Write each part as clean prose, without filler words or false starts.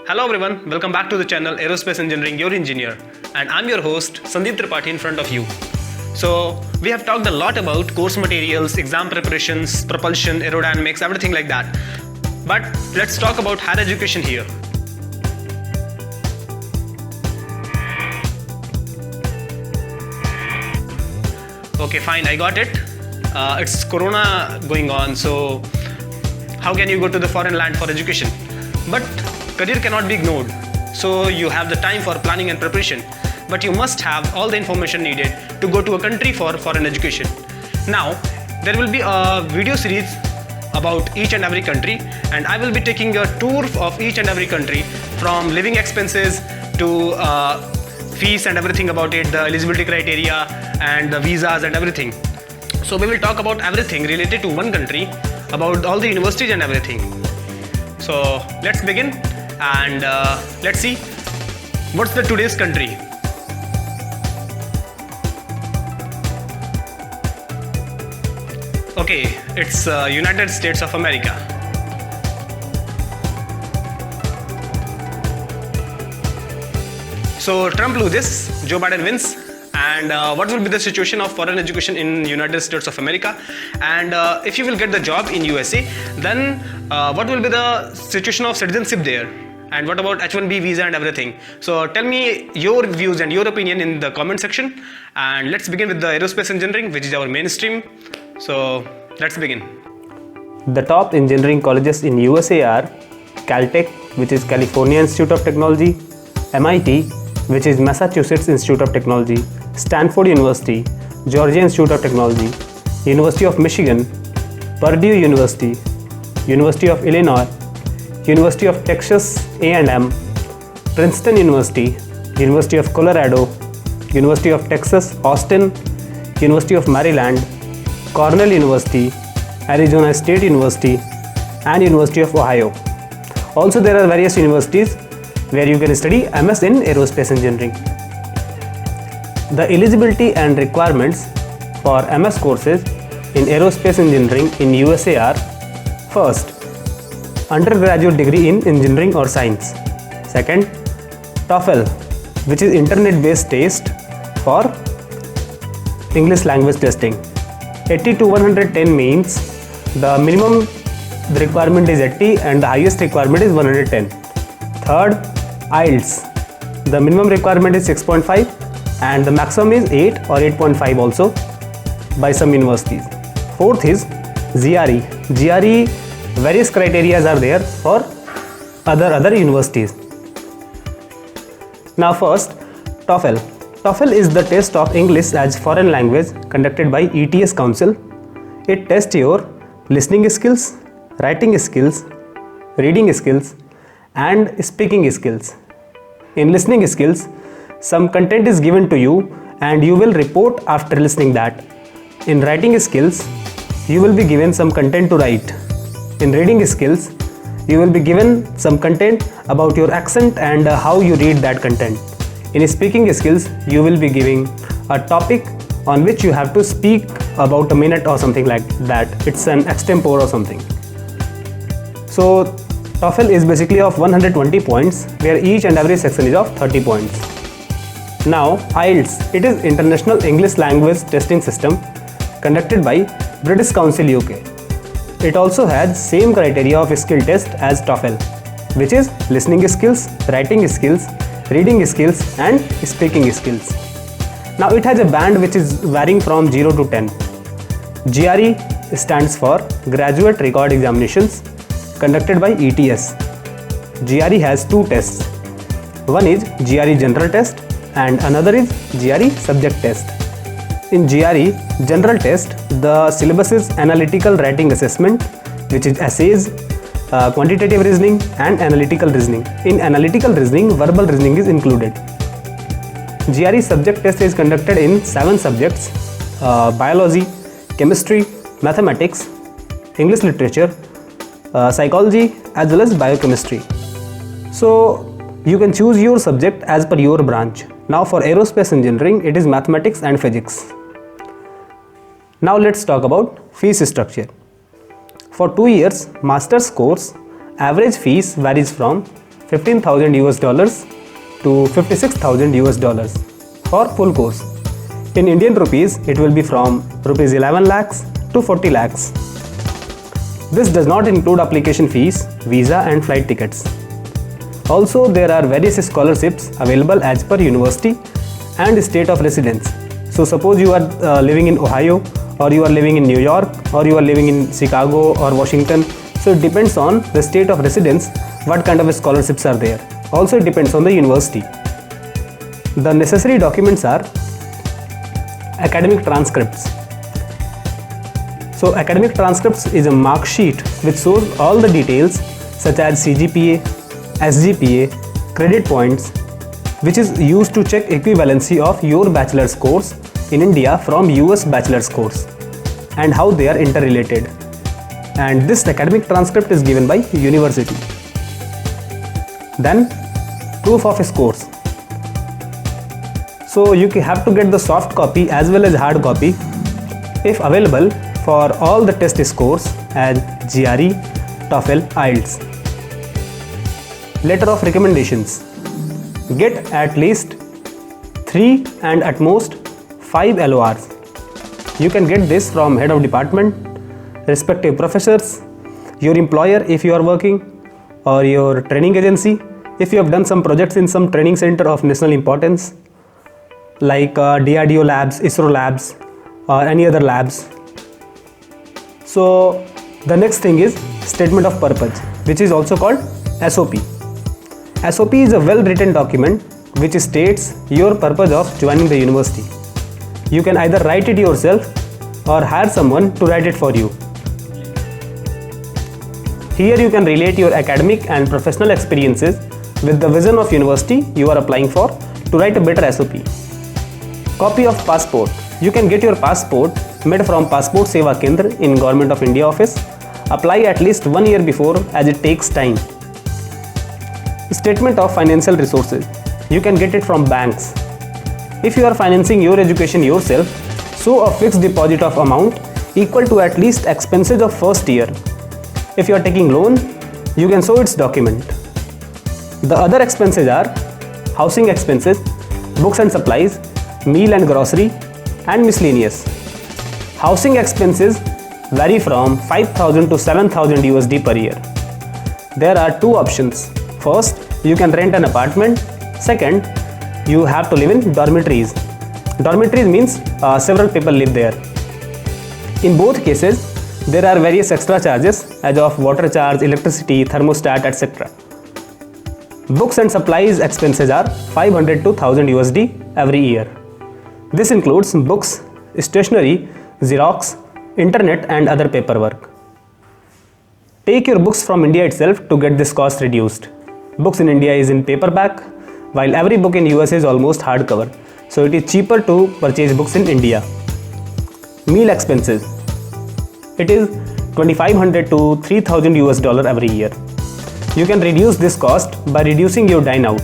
Hello everyone, welcome back to the channel Aerospace Engineering Your Engineer, and I'm your host Sandeep Tripathi in front of you. So we have talked a lot about course materials, exam preparations, propulsion, aerodynamics, everything like that. But let's talk about higher education here. Okay, fine, I got it. It's Corona going on, so how can you go to the foreign land for education? But career cannot be ignored. So you have the time for planning and preparation, but you must have all the information needed to go to a country for foreign education. Now, there will be a video series about each and every country, and I will be taking a tour of each and every country from living expenses to fees and everything about it, the eligibility criteria and the visas and everything. So we will talk about everything related to one country, about all the universities and everything. So let's begin and let's see what's the today's country. Okay, it's United States of America. So Trump loses, Joe Biden wins. And what will be the situation of foreign education in United States of America? And if you will get the job in USA, then what will be the situation of citizenship there? And what about H-1B visa and everything? So tell me your views and your opinion in the comment section. And let's begin with the aerospace engineering, which is our mainstream. So let's begin. The top engineering colleges in USA are Caltech, which is California Institute of Technology, MIT, which is Massachusetts Institute of Technology, Stanford University, Georgia Institute of Technology, University of Michigan, Purdue University, University of Illinois, University of Texas A&M, Princeton University, University of Colorado, University of Texas Austin, University of Maryland, Cornell University, Arizona State University, and University of Ohio. Also, there are various universities where you can study MS in Aerospace Engineering. The eligibility and requirements for MS courses in Aerospace Engineering in USA are: first, undergraduate degree in engineering or science; second, TOEFL, which is internet-based test for English language testing. 80 to 110 means the minimum requirement is 80 and the highest requirement is 110. Third, IELTS. The minimum requirement is 6.5 and the maximum is 8 or 8.5 also by some universities. Fourth is GRE. GRE, various criteria are there for other universities. Now first, TOEFL. TOEFL is the test of English as foreign language conducted by ETS Council. It tests your listening skills, writing skills, reading skills, and speaking skills. In listening skills, some content is given to you and you will report after listening that. In writing skills, you will be given some content to write. In reading skills, you will be given some content about your accent and how you read that content. In speaking skills, you will be giving a topic on which you have to speak about a minute or something like that. It's an extempore or something. So TOEFL is basically of 120 points, where each and every section is of 30 points. Now IELTS, it is International English Language Testing System conducted by British Council UK. It also has same criteria of skill test as TOEFL, which is listening skills, writing skills, reading skills and speaking skills. Now it has a band which is varying from 0 to 10. GRE stands for Graduate Record Examinations conducted by ETS. GRE has two tests. One is GRE General Test and another is GRE Subject Test. In GRE General Test, the syllabus is Analytical Writing Assessment, which is essays, quantitative reasoning and analytical reasoning. In analytical reasoning, verbal reasoning is included. GRE Subject Test is conducted in 7 subjects: biology, chemistry, mathematics, English literature, psychology as well as biochemistry. So you can choose your subject as per your branch. Now for aerospace engineering, it is mathematics and physics. Now let's talk about fees structure. For 2 years master's course, average fees varies from $15,000 US dollars to $56,000 US dollars for full course. In Indian rupees, it will be from rupees 11 lakhs to 40 lakhs. This does not include application fees, visa and flight tickets. Also, there are various scholarships available as per university and state of residence. So suppose you are living in Ohio, or you are living in New York, or you are living in Chicago or Washington. So it depends on the state of residence what kind of scholarships are there. Also it depends on the university. The necessary documents are academic transcripts. So academic transcripts is a mark sheet which shows all the details such as CGPA, SGPA, credit points, which is used to check equivalency of your bachelor's course in India from US bachelor's course and how they are interrelated. And this academic transcript is given by university. Then proof of scores. So you have to get the soft copy as well as hard copy if available for all the test scores as GRE, TOEFL, IELTS. Letter of recommendations. Get at least 3 and at most 5 LORs. You can get this from head of department, respective professors, your employer if you are working, or your training agency if you have done some projects in some training center of national importance like DRDO labs, ISRO labs or any other labs. So the next thing is statement of purpose, which is also called SOP. SOP is a well written document which states your purpose of joining the university. You can either write it yourself or hire someone to write it for you. Here you can relate your academic and professional experiences with the vision of university you are applying for to write a better SOP. Copy of passport. You can get your passport made from Passport Seva Kendra in Government of India office. Apply at least 1 year before as it takes time. Statement of financial resources. You can get it from banks. If you are financing your education yourself, show a fixed deposit of amount equal to at least expenses of first year. If you are taking loan, you can show its document. The other expenses are housing expenses, books and supplies, meal and grocery, and miscellaneous. Housing expenses vary from 5,000 to 7,000 USD per year. There are two options. First, you can rent an apartment. Second, you have to live in dormitories. Dormitories means several people live there. In both cases, there are various extra charges as of water charge, electricity, thermostat, etc. Books and supplies expenses are 500 to 1000 USD every year. This includes books, stationery, Xerox, internet and other paperwork. Take your books from India itself to get this cost reduced. Books in India is in paperback, while every book in US is almost hardcover, so it is cheaper to purchase books in India. Meal expenses. It is 2500 to 3000 US dollar every year. You can reduce this cost by reducing your dine out.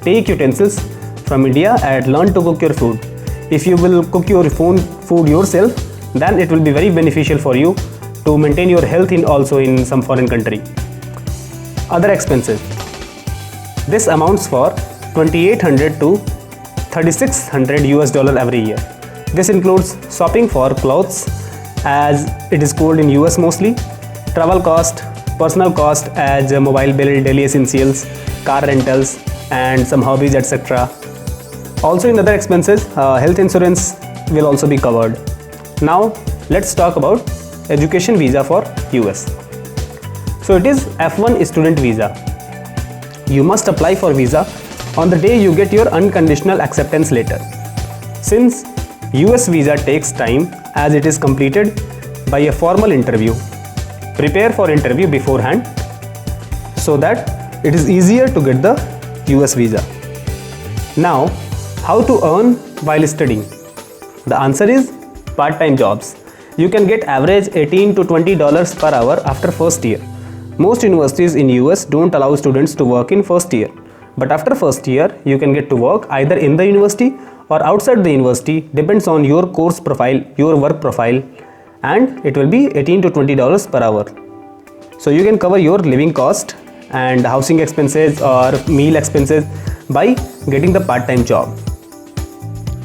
Take utensils from India and learn to cook your food. If you will cook your food yourself, then it will be very beneficial for you to maintain your health also in some foreign country. Other expenses. This amounts for 2800 to 3600 US dollar every year. This includes shopping for clothes, as it is cold in US mostly, travel cost, personal cost as mobile bill, daily essentials, car rentals and some hobbies, etc. Also in other expenses, health insurance will also be covered. Now let's talk about education visa for US. So it is F1 student visa. You must apply for visa on the day you get your unconditional acceptance letter. Since US visa takes time as it is completed by a formal interview, prepare for interview beforehand so that it is easier to get the US visa. Now, how to earn while studying? The answer is part-time jobs. You can get average $18 to $20 per hour after first year. Most universities in US don't allow students to work in first year, but after first year you can get to work either in the university or outside the university, depends on your course profile, your work profile, and it will be $18 to $20 per hour. So you can cover your living cost and housing expenses or meal expenses by getting the part-time job.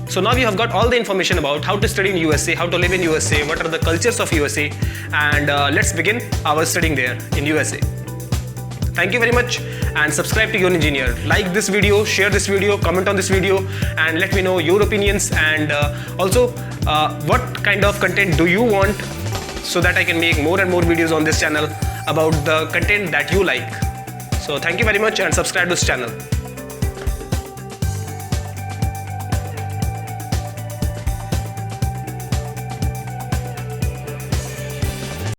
So now you have got all the information about how to study in USA, how to live in USA, what are the cultures of USA, and let's begin our studying there in USA. Thank you very much, and subscribe to Your Engineer. Like this video, share this video, comment on this video, and let me know your opinions, and also what kind of content do you want, so that I can make more and more videos on this channel about the content that you like. So thank you very much, and subscribe to this channel.